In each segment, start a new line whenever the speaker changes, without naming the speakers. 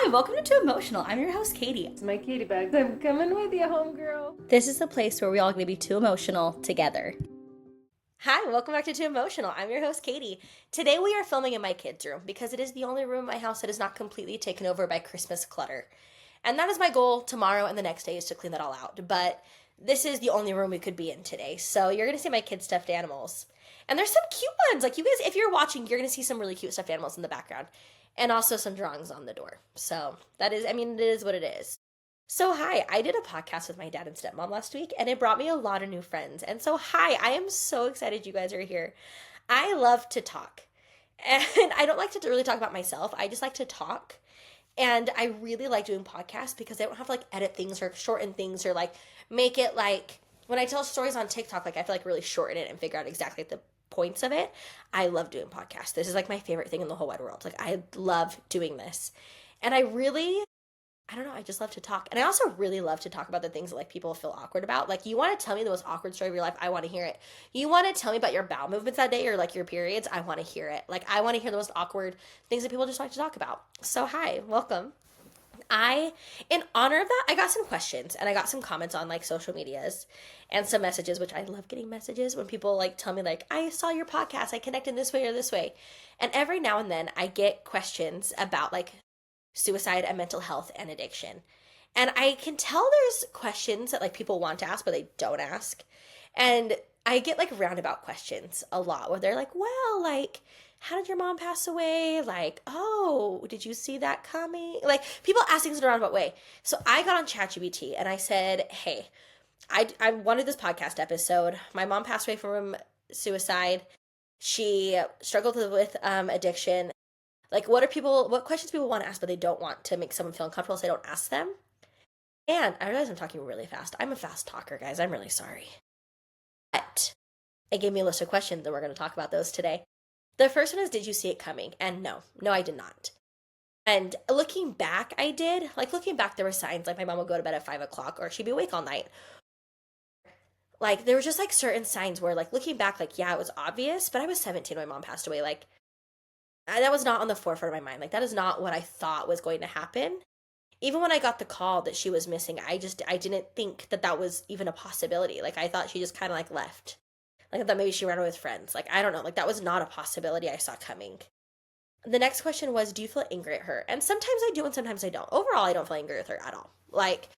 Hi, welcome to Too Emotional. I'm your host, Katie.
It's my Katie bags. I'm coming with you, homegirl.
This is the place where we all gonna be too emotional together. Hi, welcome back to Too Emotional. I'm your host, Katie. Today we are filming in my kids' room because it is the only room in my house that is not completely taken over by Christmas clutter. And that is my goal tomorrow and the next day is to clean that all out. But this is the only room we could be in today. So you're gonna see my kids' stuffed animals. And there's some cute ones. Like you guys, if you're watching, you're gonna see some really cute stuffed animals in the background. And also some drawings on the door. So that is, it is what it is. So, hi, I did a podcast with my dad and stepmom last week, and it brought me a lot of new friends. And so, hi, I am so excited you guys are here. I love to talk, and I don't like to really talk about myself. I just like to talk. And I really like doing podcasts because I don't have to like edit things or shorten things or like make it like when I tell stories on TikTok, like I feel like really shorten it and figure out exactly the points of it. I love doing podcasts. This is like my favorite thing in the whole wide world. Like I love doing this. And I don't know, I just love to talk. And I also really love to talk about the things that like people feel awkward about. Like you want to tell me the most awkward story of your life, I want to hear it. You want to tell me about your bowel movements that day or like your periods, I want to hear it. Like I want to hear the most awkward things that people just like to talk about. So hi, welcome. In honor of that, I got some questions and I got some comments on like social medias and some messages, which I love getting messages when people like tell me like, I saw your podcast, I connected this way or this way. And every now and then I get questions about like suicide and mental health and addiction. And I can tell there's questions that like people want to ask, but they don't ask. And I get like roundabout questions a lot where they're like, well, like, how did your mom pass away? Like, oh, did you see that coming? Like, people ask things in a roundabout way. So I got on ChatGPT and I said, hey, I wanted this podcast episode. My mom passed away from suicide. She struggled with addiction. Like, what questions people want to ask, but they don't want to make someone feel uncomfortable, so they don't ask them. And I realize I'm talking really fast. I'm a fast talker, guys. I'm really sorry. But it gave me a list of questions, and we're going to talk about those today. The first one is, did you see it coming? And no, I did not. And looking back, I did. Like, looking back, there were signs, like my mom would go to bed at 5 o'clock, or she'd be awake all night. Like, there were just, like, certain signs where, like, looking back, like, yeah, it was obvious, but I was 17 when my mom passed away. Like, that was not on the forefront of my mind. Like, that is not what I thought was going to happen. Even when I got the call that she was missing, I didn't think that that was even a possibility. Like, I thought she just kind of, like, left. Like, I thought maybe she ran away with friends. Like, I don't know. Like, that was not a possibility I saw coming. The next question was, do you feel angry at her? And sometimes I do and sometimes I don't. Overall, I don't feel angry with her at all. Like,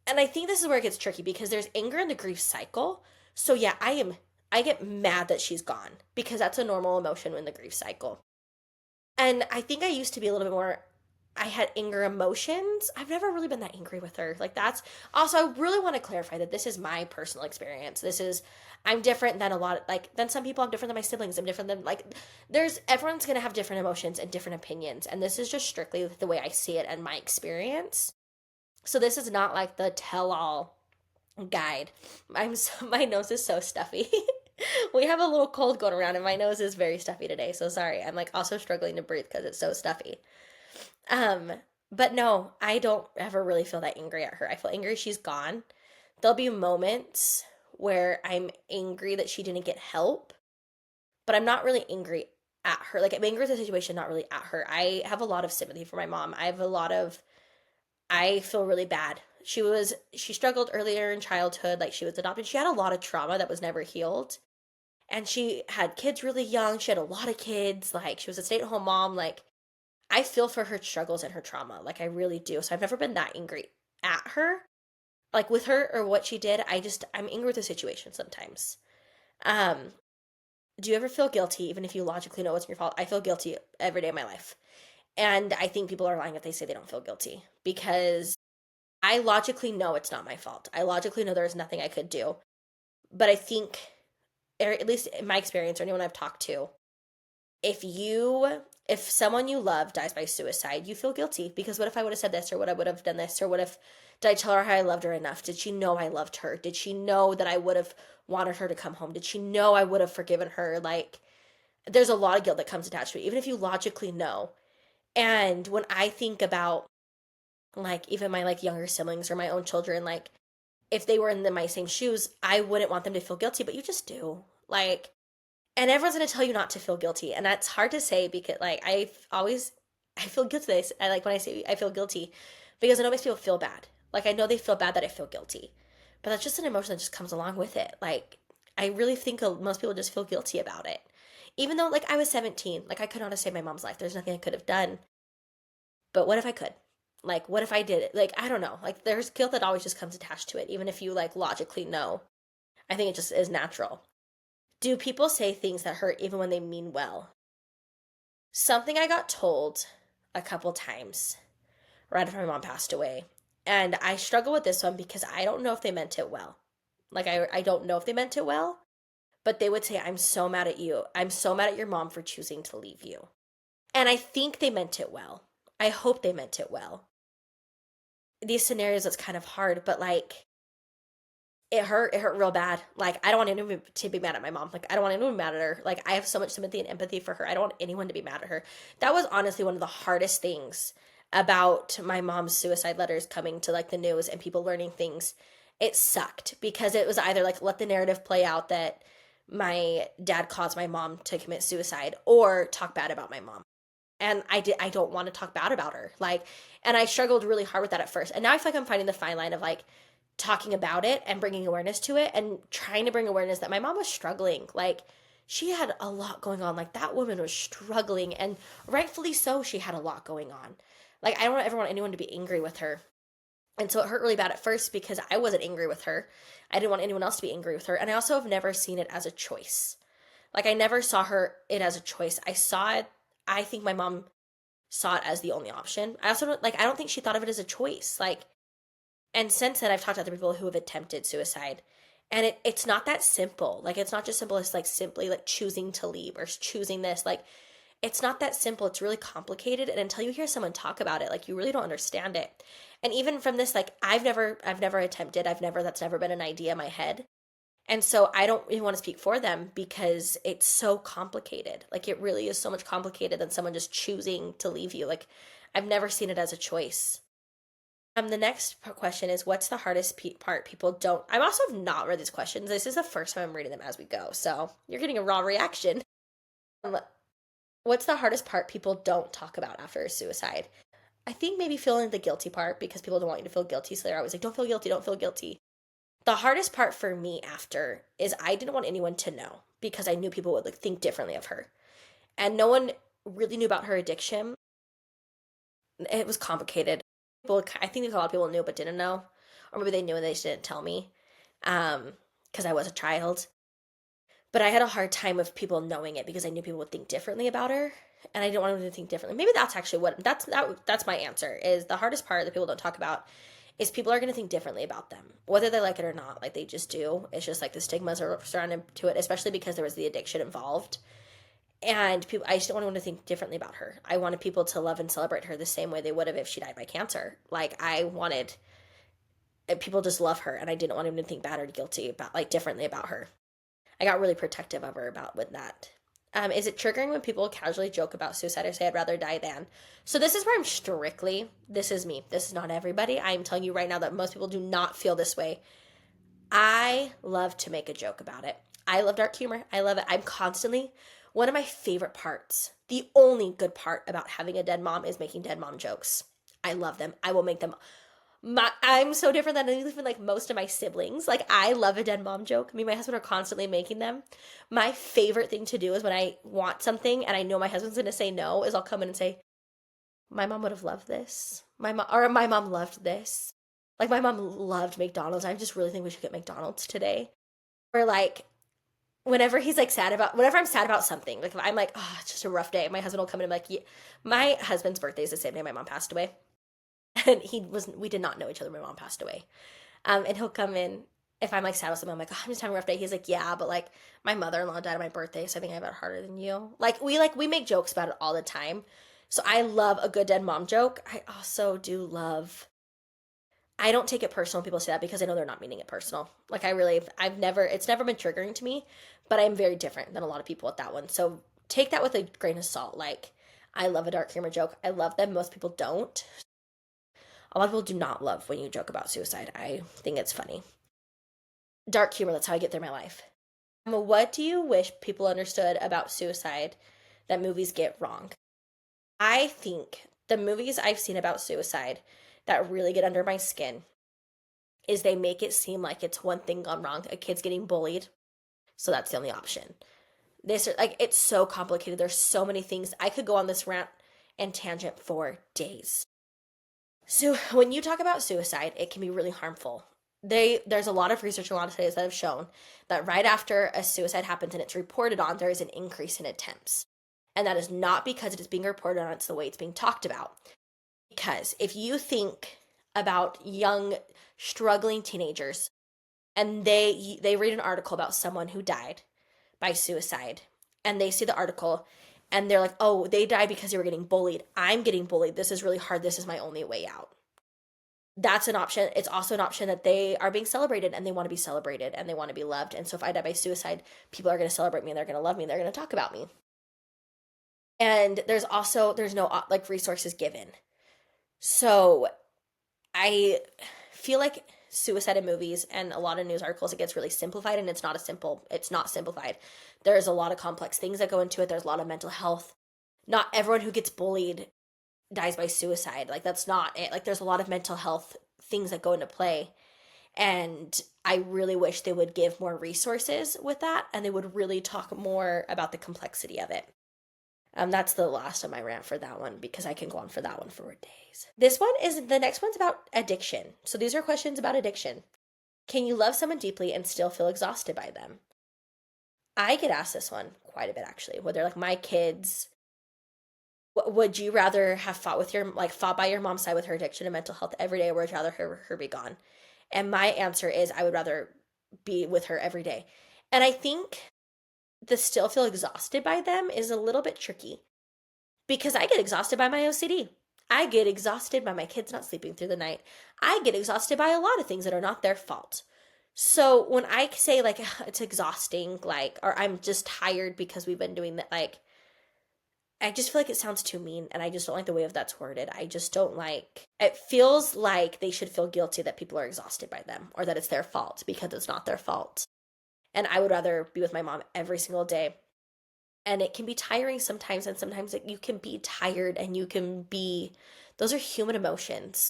and I think this is where it gets tricky because there's anger in the grief cycle. So yeah, I get mad that she's gone because that's a normal emotion in the grief cycle. And I think I used to be a little bit more, I had anger emotions. I've never really been that angry with her. Like that's also, I really want to clarify that this is my personal experience. I'm different than a lot, than some people. I'm different than my siblings. I'm different than, everyone's going to have different emotions and different opinions. And this is just strictly the way I see it and my experience. So this is not like the tell all guide. My nose is so stuffy. We have a little cold going around and my nose is very stuffy today. So sorry. I'm like also struggling to breathe because it's so stuffy. Um, but no, I don't ever really feel that angry at her. I feel angry she's gone. There'll be moments where I'm angry that she didn't get help, but I'm not really angry at her. Like I'm angry at the situation, not really at her. I have a lot of sympathy for my mom. I feel really bad. She struggled earlier in childhood, like she was adopted. She had a lot of trauma that was never healed. And she had kids really young. She had a lot of kids. Like she was a stay-at-home mom. Like I feel for her struggles and her trauma. Like I really do. So I've never been that angry at her. Like with her or what she did. I'm angry with the situation sometimes. Um, do you ever feel guilty even if you logically know it's your fault? I feel guilty every day of my life. And I think people are lying if they say they don't feel guilty because I logically know it's not my fault. I logically know there's nothing I could do. But I think, or at least in my experience or anyone I've talked to, if someone you love dies by suicide, you feel guilty because what if I would have said this or what I would have done this or what if did I tell her how I loved her enough? Did she know I loved her? Did she know that I would have wanted her to come home? Did she know I would have forgiven her? Like there's a lot of guilt that comes attached to it, even if you logically know. And when I think about like even my like younger siblings or my own children, like if they were in my same shoes, I wouldn't want them to feel guilty, but you just do. Like, and everyone's going to tell you not to feel guilty. And that's hard to say because like I've always I feel guilty. I like when I say I feel guilty because I know it makes people feel bad. Like I know they feel bad that I feel guilty, but that's just an emotion that just comes along with it. Like I really think most people just feel guilty about it. Even though like I was 17, like I could not have saved my mom's life. There's nothing I could have done. But what if I could? Like what if I did it? Like I don't know. Like there's guilt that always just comes attached to it, even if you like logically know. I think it just is natural. Do people say things that hurt even when they mean well? Something I got told a couple times right after my mom passed away. And I struggle with this one because I don't know if they meant it well. Like, I don't know if they meant it well, but they would say, I'm so mad at you. I'm so mad at your mom for choosing to leave you. And I think they meant it well. I hope they meant it well. These scenarios, it's kind of hard, but like, it hurt real bad. Like, I don't want anyone to be mad at my mom. Like, I don't want anyone to be mad at her. Like, I have so much sympathy and empathy for her. I don't want anyone to be mad at her. That was honestly one of the hardest things about my mom's suicide letters coming to like the news and people learning things. It sucked because it was either like let the narrative play out that my dad caused my mom to commit suicide or talk bad about my mom. And I don't want to talk bad about her. Like, and I struggled really hard with that at first. And now I feel like I'm finding the fine line of like talking about it and bringing awareness to it and trying to bring awareness that my mom was struggling. Like, she had a lot going on. Like, that woman was struggling, and rightfully so, she had a lot going on. Like, I don't ever want anyone to be angry with her. And so it hurt really bad at first because I wasn't angry with her. I didn't want anyone else to be angry with her. And I also have never seen it as a choice. Like, I never saw it as a choice. I saw it, I think my mom saw it as the only option. I also don't, like, I don't think she thought of it as a choice. Like, and since then I've talked to other people who have attempted suicide, and it's not that simple. Like, it's not just simple as like simply like choosing to leave or choosing this. Like, it's not that simple. It's really complicated, and until you hear someone talk about it, like, you really don't understand it. And even from this, like, I've never attempted. That's never been an idea in my head. And so I don't even want to speak for them because it's so complicated. Like, it really is so much complicated than someone just choosing to leave you. Like, I've never seen it as a choice. The next question is, what's the hardest part people don't? I'm also have not read these questions. This is the first time I'm reading them as we go, so you're getting a raw reaction. Um, what's the hardest part people don't talk about after a suicide? I think maybe feeling the guilty part because people don't want you to feel guilty, so they're always like, don't feel guilty, don't feel guilty. The hardest part for me after is I didn't want anyone to know because I knew people would like think differently of her, and no one really knew about her addiction. It was complicated. I think a lot of people knew but didn't know, or maybe they knew and they just didn't tell me, because I was a child. But I had a hard time of people knowing it because I knew people would think differently about her, and I didn't want them to think differently. Maybe that's actually that's my answer. Is the hardest part that people don't talk about is people are going to think differently about them, whether they like it or not. Like, they just do. It's just like the stigmas are surrounded to it, especially because there was the addiction involved. And people, I just didn't want anyone to think differently about her. I wanted people to love and celebrate her the same way they would have if she died by cancer. Like, I wanted people just love her, and I didn't want them to think bad or guilty about, like, differently about her. I got really protective of her about with that. Is it triggering when people casually joke about suicide or say I'd rather die than? So this is where I'm strictly, this is me. This is not everybody. I'm telling you right now that most people do not feel this way. I love to make a joke about it. I love dark humor. I love it. I'm constantly, one of my favorite parts, the only good part about having a dead mom is making dead mom jokes. I love them. I will make them. I'm so different than even like most of my siblings. Like, I love a dead mom joke. Me and my husband are constantly making them. My favorite thing to do is when I want something and I know my husband's going to say no, is I'll come in and say, my mom would have loved this. My mom loved this. Like, my mom loved McDonald's. I just really think we should get McDonald's today. Or like, whenever I'm sad about something, like if I'm like, oh, it's just a rough day, my husband will come in and be like, yeah. My husband's birthday is the same day my mom passed away. And we did not know each other when my mom passed away. And he'll come in if I'm like sad about something. I'm like, oh, I'm just having a rough day. He's like, yeah, but like my mother-in-law died on my birthday, so I think I have it harder than you. Like we make jokes about it all the time. So I love a good dead mom joke. I also do love. I don't take it personal when people say that because I know they're not meaning it personal. Like, it's never been triggering to me, but I'm very different than a lot of people with that one. So take that with a grain of salt. Like, I love a dark humor joke. I love them. Most people don't. A lot of people do not love when you joke about suicide. I think it's funny. Dark humor, that's how I get through my life. What do you wish people understood about suicide that movies get wrong? I think the movies I've seen about suicide that really get under my skin is they make it seem like it's one thing gone wrong. A kid's getting bullied, so that's the only option. This like it's so complicated. There's so many things. I could go on this rant and tangent for days. So when you talk about suicide, it can be really harmful. There's a lot of research, a lot of studies that have shown that right after a suicide happens and it's reported on, there is an increase in attempts. And that is not because it is being reported on, it's the way it's being talked about. Because if you think about young struggling teenagers and they read an article about someone who died by suicide and they see the article and they're like, "Oh, they died because they were getting bullied. I'm getting bullied. This is really hard. This is my only way out." That's an option. It's also an option that they are being celebrated and they want to be celebrated and they want to be loved. And so if I die by suicide, people are going to celebrate me and they're going to love me and they're going to talk about me. And there's no like resources given. So I feel like suicide in movies and a lot of news articles, it gets really simplified, and it's not simplified. There's a lot of complex things that go into it. There's a lot of mental health. Not everyone who gets bullied dies by suicide. Like that's not it. Like there's a lot of mental health things that go into play. And I really wish they would give more resources with that and they would really talk more about the complexity of it. That's the last of my rant for that one because I can go on for that one for days. The next one's about addiction. So these are questions about addiction. Can you love someone deeply and still feel exhausted by them? I get asked this one quite a bit actually, where they're like, my kids, would you rather have fought by your mom's side with her addiction and mental health every day, or would you rather her be gone? And my answer is I would rather be with her every day. And I think the still feel exhausted by them is a little bit tricky because I get exhausted by my OCD. I get exhausted by my kids not sleeping through the night. I get exhausted by a lot of things that are not their fault. So when I say like it's exhausting, like, or I'm just tired because we've been doing that, like, I just feel like it sounds too mean and I just don't like the way that's worded. I just don't like it. Feels like they should feel guilty that people are exhausted by them or that it's their fault because it's not their fault. And I would rather be with my mom every single day. And it can be tiring sometimes, and sometimes you can be tired and those are human emotions.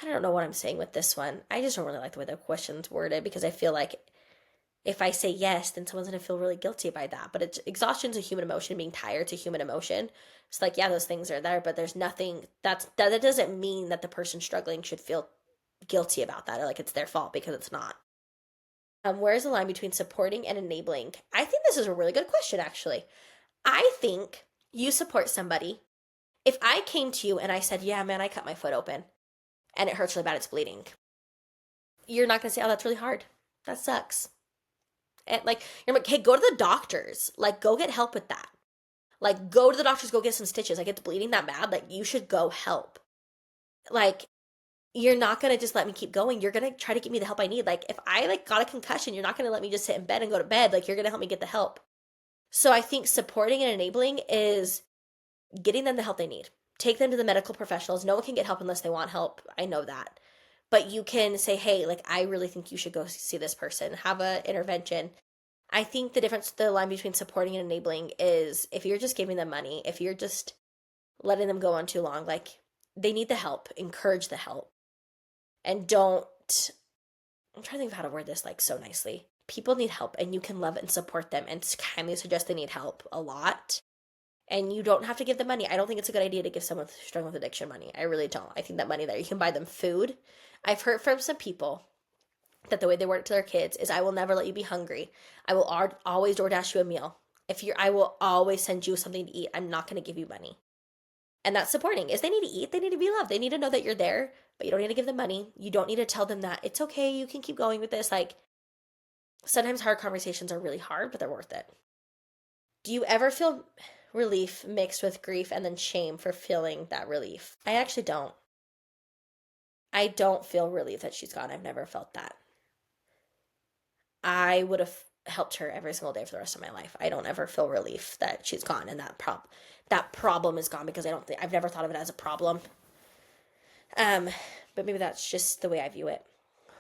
I don't know what I'm saying with this one. I just don't really like the way the question's worded because I feel like if I say yes, then someone's going to feel really guilty by that. But exhaustion's a human emotion, being tired's a human emotion. It's like, yeah, those things are there, but there's nothing that doesn't mean that the person struggling should feel guilty about that or like it's their fault because it's not. Where's the line between supporting and enabling? I think this is a really good question, actually. I think you support somebody. If I came to you and I said, yeah, man, I cut my foot open and it hurts really bad, it's bleeding, you're not going to say, oh, that's really hard. That sucks. And like, you're like, hey, go to the doctors. Like, go get help with that. Like, go to the doctors, go get some stitches. Like, it's bleeding that bad. Like, you should go help. Like, you're not going to just let me keep going. You're going to try to give me the help I need. Like, if I like got a concussion, you're not going to let me just sit in bed and go to bed. Like, you're going to help me get the help. So I think supporting and enabling is getting them the help they need. Take them to the medical professionals. No one can get help unless they want help. I know that. But you can say, hey, like, I really think you should go see this person, have an intervention. I think the line between supporting and enabling is if you're just giving them money, if you're just letting them go on too long, like, they need the help, encourage the help. And I'm trying to think of how to word this, like, so nicely. People need help, and you can love and support them and kindly suggest they need help a lot. And you don't have to give them money. I don't think it's a good idea to give someone struggling with addiction money. I really don't. I think that money there, you can buy them food. I've heard from some people that the way they word it to their kids is, I will never let you be hungry. I will always DoorDash you a meal. I will always send you something to eat. I'm not going to give you money. And that's supporting. Is they need to eat. They need to be loved. They need to know that you're there, but you don't need to give them money. You don't need to tell them that it's okay. You can keep going with this. Like, sometimes hard conversations are really hard, but they're worth it. Do you ever feel relief mixed with grief and then shame for feeling that relief? I actually don't. I don't feel relief that she's gone. I've never felt that. I would have helped her every single day for the rest of my life. I don't ever feel relief that she's gone and that problem is gone because I've never thought of it as a problem. But maybe that's just the way I view it.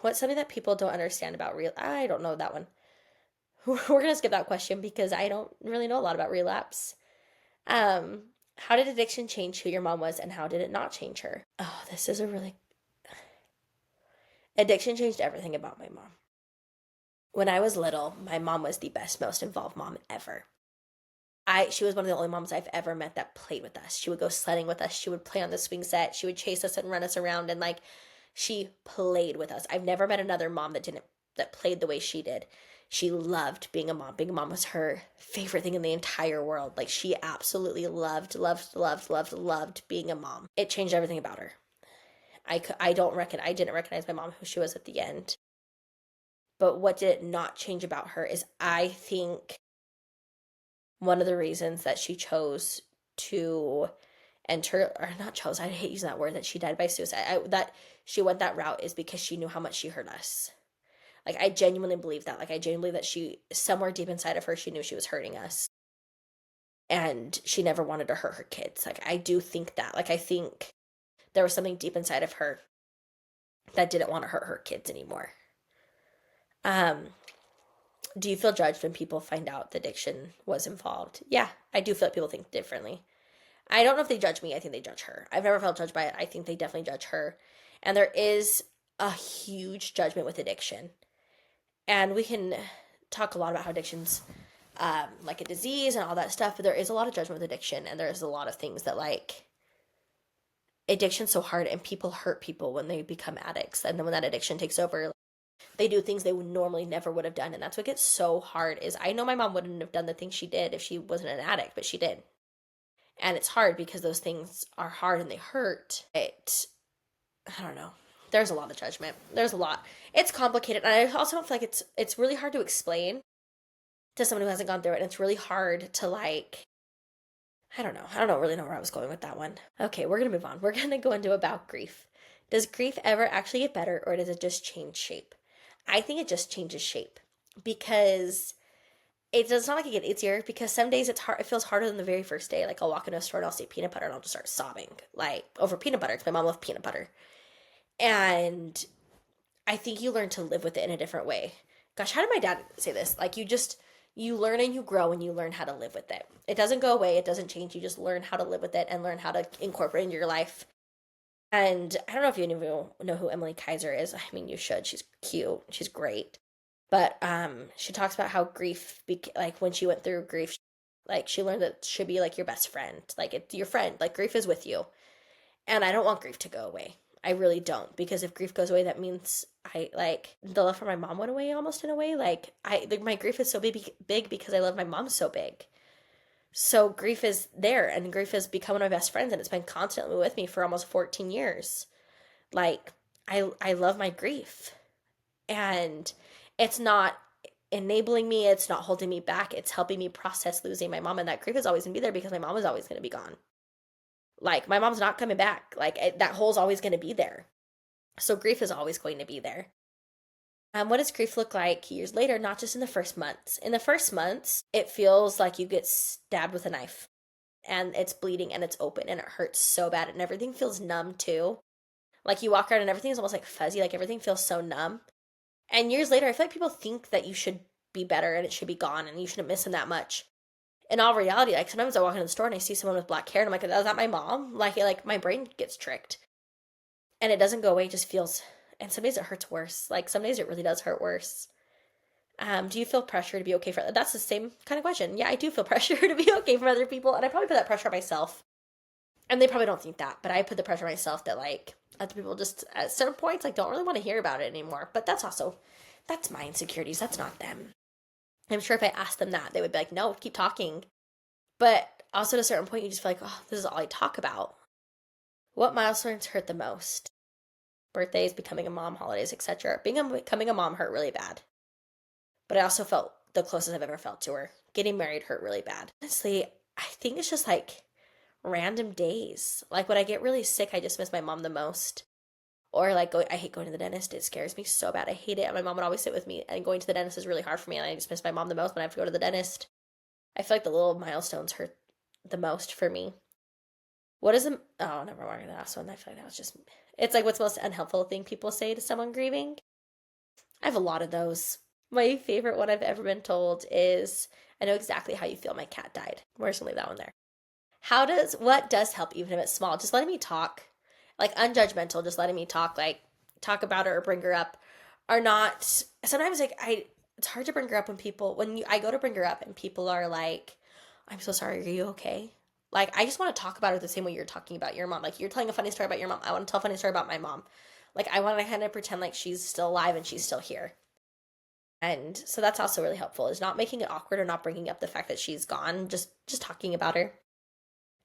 What's something that people don't understand about I don't know that one. We're going to skip that question because I don't really know a lot about relapse. How did addiction change who your mom was, and how did it not change her? Oh, this is a really... Addiction changed everything about my mom. When I was little, my mom was the best, most involved mom ever. She was one of the only moms I've ever met that played with us. She would go sledding with us. She would play on the swing set. She would chase us and run us around, and like, she played with us. I've never met another mom that played the way she did. She loved being a mom. Being a mom was her favorite thing in the entire world. Like, she absolutely loved being a mom. It changed everything about her. I didn't recognize my mom, who she was at the end. But what did it not change about her is, I think, one of the reasons that she chose to enter, or not chose, I hate using that word, that she died by suicide, that she went that route, is because she knew how much she hurt us. Like, I genuinely believe that. Like, I genuinely believe that she, somewhere deep inside of her, she knew she was hurting us. And she never wanted to hurt her kids. Like, I do think that. Like, I think there was something deep inside of her that didn't want to hurt her kids anymore. Do you feel judged when people find out the addiction was involved? Yeah, I do feel like people think differently. I don't know if they judge me. I think they judge her. I've never felt judged by it. I think they definitely judge her. And there is a huge judgment with addiction. And we can talk a lot about how addiction's like a disease and all that stuff, but there is a lot of judgment with addiction, and there's a lot of things that, like, addiction's so hard, and people hurt people when they become addicts. And then when that addiction takes over, they do things they would normally never would have done. And that's what gets so hard. Is, I know my mom wouldn't have done the things she did if she wasn't an addict, but she did. And it's hard because those things are hard and they hurt. I don't know. There's a lot of judgment. There's a lot. It's complicated. And I also don't feel like it's really hard to explain to someone who hasn't gone through it. And it's really hard to, like, I don't know. I don't really know where I was going with that one. Okay, we're going to move on. We're going to go into about grief. Does grief ever actually get better, or does it just change shape? I think it just changes shape, because it's not like it gets easier, because some days it's hard. It feels harder than the very first day. Like, I'll walk into a store and I'll see peanut butter and I'll just start sobbing, like, over peanut butter, because my mom loved peanut butter. And I think you learn to live with it in a different way. Gosh, how did my dad say this? Like, you learn and you grow and you learn how to live with it. It doesn't go away. It doesn't change. You just learn how to live with it and learn how to incorporate it into your life. And I don't know if you know who Emily Kaiser is. I mean, you should. She's cute. She's great. But she talks about how grief, like, when she went through grief, like, she learned that it should be like your best friend. Like, it's your friend. Like, grief is with you. And I don't want grief to go away. I really don't. Because if grief goes away, that means the love for my mom went away, almost, in a way. Like, my grief is so big because I love my mom so big. So grief is there, and grief has become one of my best friends, and it's been constantly with me for almost 14 years. Like, I love my grief. And it's not enabling me, it's not holding me back, it's helping me process losing my mom. And that grief is always going to be there, because my mom is always going to be gone. Like, my mom's not coming back. Like, that hole's always going to be there. So grief is always going to be there. What does grief look like years later, not just in the first months? In the first months, it feels like you get stabbed with a knife, and it's bleeding and it's open and it hurts so bad, and everything feels numb too. Like, you walk around and everything is almost like fuzzy, like everything feels so numb. And years later, I feel like people think that you should be better and it should be gone and you shouldn't miss them that much. In all reality, like, sometimes I walk into the store and I see someone with black hair and I'm like, is that my mom? Like my brain gets tricked. And it doesn't go away, it just feels... And some days it hurts worse. Like, some days it really does hurt worse. Do you feel pressure to be okay for... That's the same kind of question. Yeah, I do feel pressure to be okay for other people. And I probably put that pressure on myself. And they probably don't think that. But I put the pressure on myself that, like, other people just, at certain points, like, don't really want to hear about it anymore. But that's my insecurities. That's not them. I'm sure if I asked them that, they would be like, no, keep talking. But also at a certain point, you just feel like, oh, this is all I talk about. What milestones hurt the most? Birthdays, becoming a mom, holidays, etc. Becoming a mom hurt really bad. But I also felt the closest I've ever felt to her. Getting married hurt really bad. Honestly, I think it's just, like, random days. Like, when I get really sick, I just miss my mom the most. Or, like, I hate going to the dentist. It scares me so bad. I hate it. And my mom would always sit with me. And going to the dentist is really hard for me. And I just miss my mom the most when I have to go to the dentist. I feel like the little milestones hurt the most for me. What is the... Oh, never mind the last one. I feel like that was just... It's like, what's the most unhelpful thing people say to someone grieving? I have a lot of those. My favorite one I've ever been told is, I know exactly how you feel, my cat died. We're just going to leave that one there. What does help, even if it's small? Just letting me talk, like unjudgmental, just letting me talk, like talk about her or bring her up, are not. Sometimes like it's hard to bring her up when I go to bring her up and people are like, "I'm so sorry, are you okay?" Like I just want to talk about her the same way you're talking about your mom. Like you're telling a funny story about your mom. I want to tell a funny story about my mom. Like I want to kind of pretend like she's still alive and she's still here. And so that's also really helpful, is not making it awkward or not bringing up the fact that she's gone, just talking about her.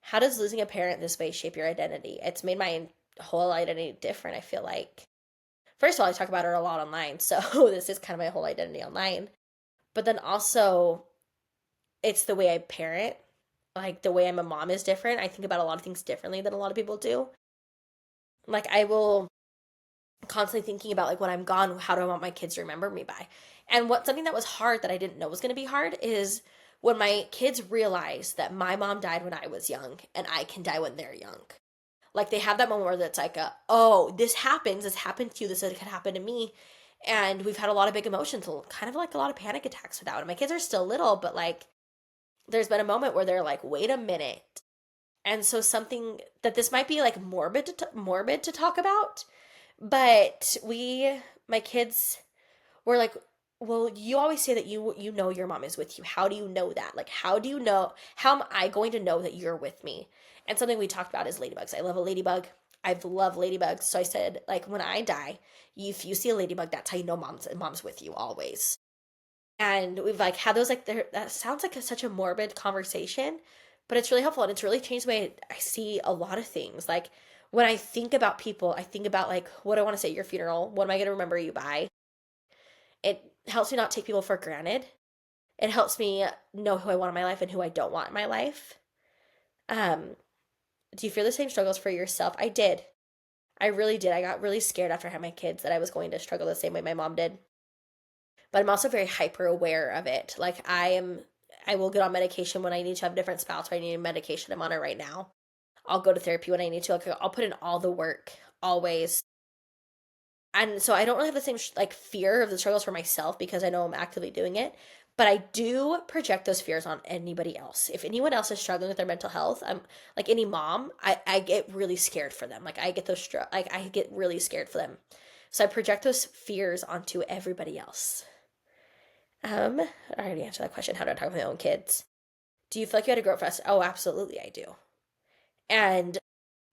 How does losing a parent this way shape your identity? It's made my whole identity different, I feel like. First of all, I talk about her a lot online, so this is kind of my whole identity online. But then also, it's the way I parent. Like, the way I'm a mom is different. I think about a lot of things differently than a lot of people do. Like, I will constantly thinking about, like, when I'm gone, how do I want my kids to remember me by? And something that was hard that I didn't know was going to be hard is when my kids realize that my mom died when I was young and I can die when they're young. Like they have that moment where it's like, oh, this happened to you, this could happen to me. And we've had a lot of big emotions, kind of like a lot of panic attacks without. And my kids are still little, but like there's been a moment where they're like, wait a minute. And so something that this might be like morbid to talk about, but my kids were like, well, you always say that you know your mom is with you. How do you know that? Like, how do you know? How am I going to know that you're with me? And something we talked about is ladybugs. I love a ladybug. I've loved ladybugs. So I said, like, when I die, if you see a ladybug, that's how you know mom's with you always. And we've like had those like that sounds like such a morbid conversation, but it's really helpful and it's really changed the way I see a lot of things. Like when I think about people, I think about like what I want to say at your funeral. What am I going to remember you by? It helps me not take people for granted. It helps me know who I want in my life and who I don't want in my life. Um, do you feel the same struggles for yourself? I did. I really did. I got really scared after I had my kids that I was going to struggle the same way my mom did. But I'm also very hyper aware of it. Like I will get on medication when I need to have a different spouse or I need medication. I'm on it right now. I'll go to therapy when I need to. Like, I'll put in all the work always. And so I don't really have the same like fear of the struggles for myself because I know I'm actively doing it. But I do project those fears on anybody else. If anyone else is struggling with their mental health, I'm like any mom, I get really scared for them. Like I get like I get really scared for them. So I project those fears onto everybody else. I already answered that question. How do I talk with my own kids? Do you feel like you had to grow up fast? Oh, absolutely, I do. And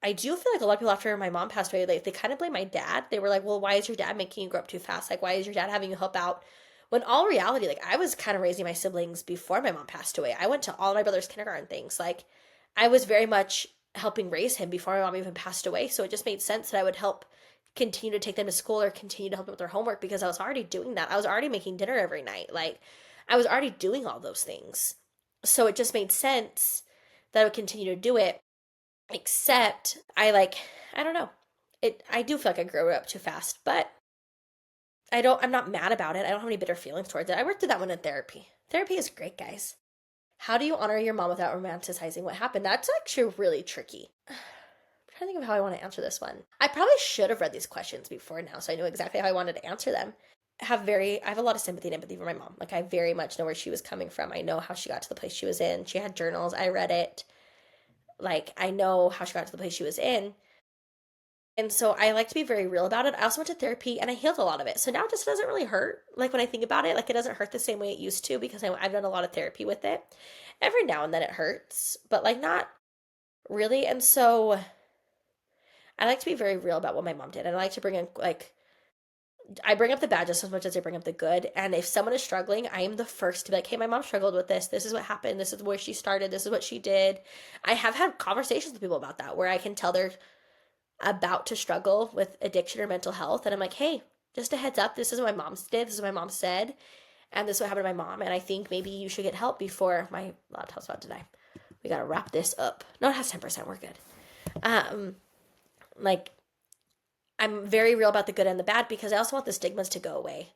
I do feel like a lot of people after my mom passed away, like they kind of blame my dad. They were like, "Well, why is your dad making you grow up too fast? Like, why is your dad having you help out?" When all reality, like I was kind of raising my siblings before my mom passed away. I went to all my brother's kindergarten things. Like, I was very much helping raise him before my mom even passed away. So it just made sense that I would help continue to take them to school or continue to help them with their homework because I was already doing that. I was already making dinner every night. Like, I was already doing all those things. So it just made sense that I would continue to do it. Except I don't know. I do feel like I grew up too fast, but I'm not mad about it. I don't have any bitter feelings towards it. I worked through that one in therapy. Therapy is great, guys. How do you honor your mom without romanticizing what happened? That's actually really tricky. I'm trying to think of how I want to answer this one. I probably should have read these questions before now, so I knew exactly how I wanted to answer them. I have a lot of sympathy and empathy for my mom. Like I very much know where she was coming from. I know how she got to the place she was in. She had journals. I read it. Like I know how she got to the place she was in. And so I like to be very real about it. I also went to therapy and I healed a lot of it. So now it just doesn't really hurt. Like when I think about it, like it doesn't hurt the same way it used to because I've done a lot of therapy with it. Every now and then it hurts, but like not really. And so I like to be very real about what my mom did. And I like to bring in like I bring up the bad just as much as I bring up the good. And if someone is struggling, I am the first to be like, hey, my mom struggled with this. This is what happened. This is where she started. This is what she did. I have had conversations with people about that where I can tell they're about to struggle with addiction or mental health. And I'm like, hey, just a heads up. This is what my mom did. This is what my mom said. And this is what happened to my mom. And I think maybe you should get help before my laptop's about to die. We got to wrap this up. No, it has 10%. We're good. Like, I'm very real about the good and the bad because I also want the stigmas to go away.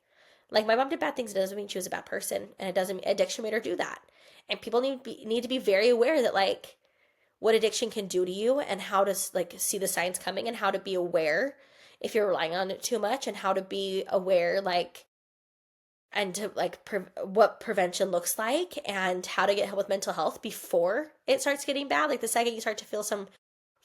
Like my mom did bad things, it doesn't mean she was a bad person, and it doesn't addiction made her do that. And people need to be very aware that like what addiction can do to you and how to like see the signs coming and how to be aware if you're relying on it too much and how to be aware like and to like what prevention looks like and how to get help with mental health before it starts getting bad. Like the second you start to feel some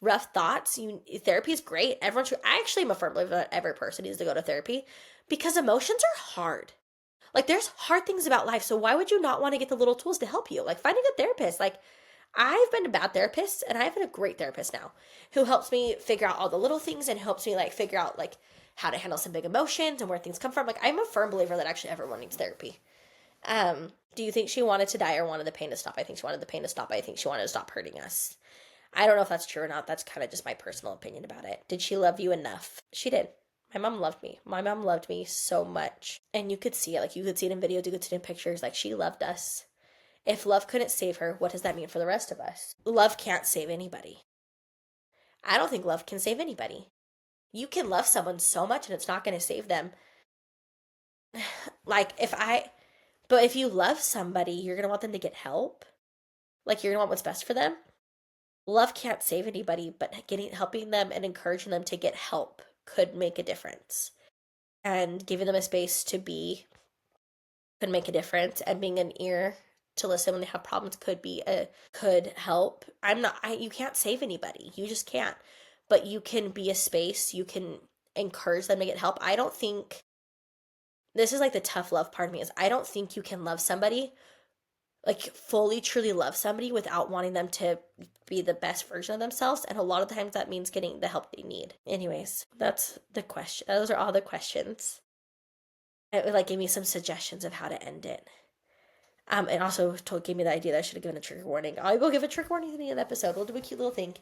rough thoughts, therapy is great. Everyone should. I actually am a firm believer that every person needs to go to therapy because emotions are hard. Like there's hard things about life, so why would you not want to get the little tools to help you? Like find a good therapist. Like I've been to bad therapists and I've had a great therapist now who helps me figure out all the little things and helps me like figure out like how to handle some big emotions and where things come from. Like I'm a firm believer that actually everyone needs therapy. Do you think she wanted to die or wanted the pain to stop? I think she wanted the pain to stop. I think she wanted to stop hurting us. I don't know if that's true or not. That's kind of just my personal opinion about it. Did she love you enough? She did. My mom loved me. My mom loved me so much. And you could see it. Like you could see it in videos, you could see it in pictures. Like she loved us. If love couldn't save her, what does that mean for the rest of us? Love can't save anybody. I don't think love can save anybody. You can love someone so much and it's not going to save them. Like but if you love somebody, you're going to want them to get help. Like you're going to want what's best for them. Love can't save anybody, but helping them and encouraging them to get help could make a difference. And giving them a space to be could make a difference, and being an ear to listen when they have problems could help. You can't save anybody. You just can't. But you can be a space, you can encourage them to get help. I don't think this is like the tough love part of me is I don't think you can love somebody, like fully truly love somebody without wanting them to be the best version of themselves, and a lot of times that means getting the help they need. Anyways, that's the question. Those are all the questions. It like gave me some suggestions of how to end it. And also gave me the idea that I should have given a trigger warning. I will give a trigger warning at the end of the episode. We'll do a cute little thing.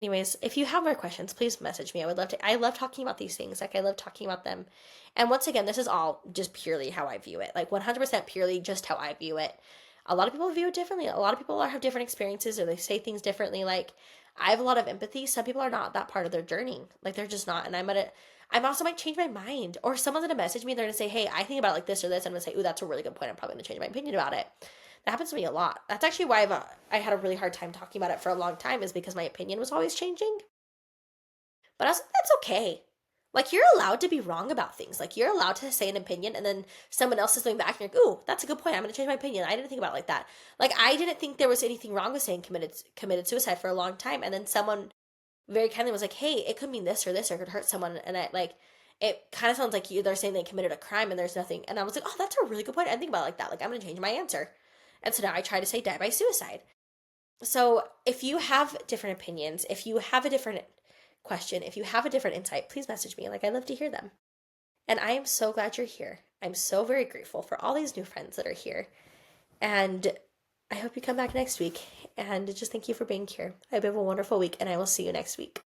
Anyways, if you have more questions, please message me. I love talking about these things. Like I love talking about them. And once again, this is all just purely how I view it. Like 100% purely just how I view it. A lot of people view it differently. A lot of people have different experiences or they say things differently. Like I have a lot of empathy. Some people are not that part of their journey. Like they're just not. And I'm also might change my mind. Or someone's going to message me and they're going to say, hey, I think about like this or this. I'm going to say, ooh, that's a really good point. I'm probably going to change my opinion about it. That happens to me a lot. That's actually why I had a really hard time talking about it for a long time, is because my opinion was always changing. But also, that's okay. Like, you're allowed to be wrong about things. Like, you're allowed to say an opinion, and then someone else is going back, and you're like, ooh, that's a good point. I'm going to change my opinion. I didn't think about it like that. Like, I didn't think there was anything wrong with saying committed suicide for a long time, and then someone very kindly was like, hey, it could mean this or this, or it could hurt someone, and it kind of sounds like they're saying they committed a crime, and there's nothing, and I was like, oh, that's a really good point. I didn't think about it like that. Like, I'm going to change my answer. And so now I try to say die by suicide. So if you have different opinions, if you have a different question, if you have a different insight, please message me. Like, I'd love to hear them. And I am so glad you're here. I'm so very grateful for all these new friends that are here. And I hope you come back next week. And just thank you for being here. I hope you have a wonderful week, and I will see you next week.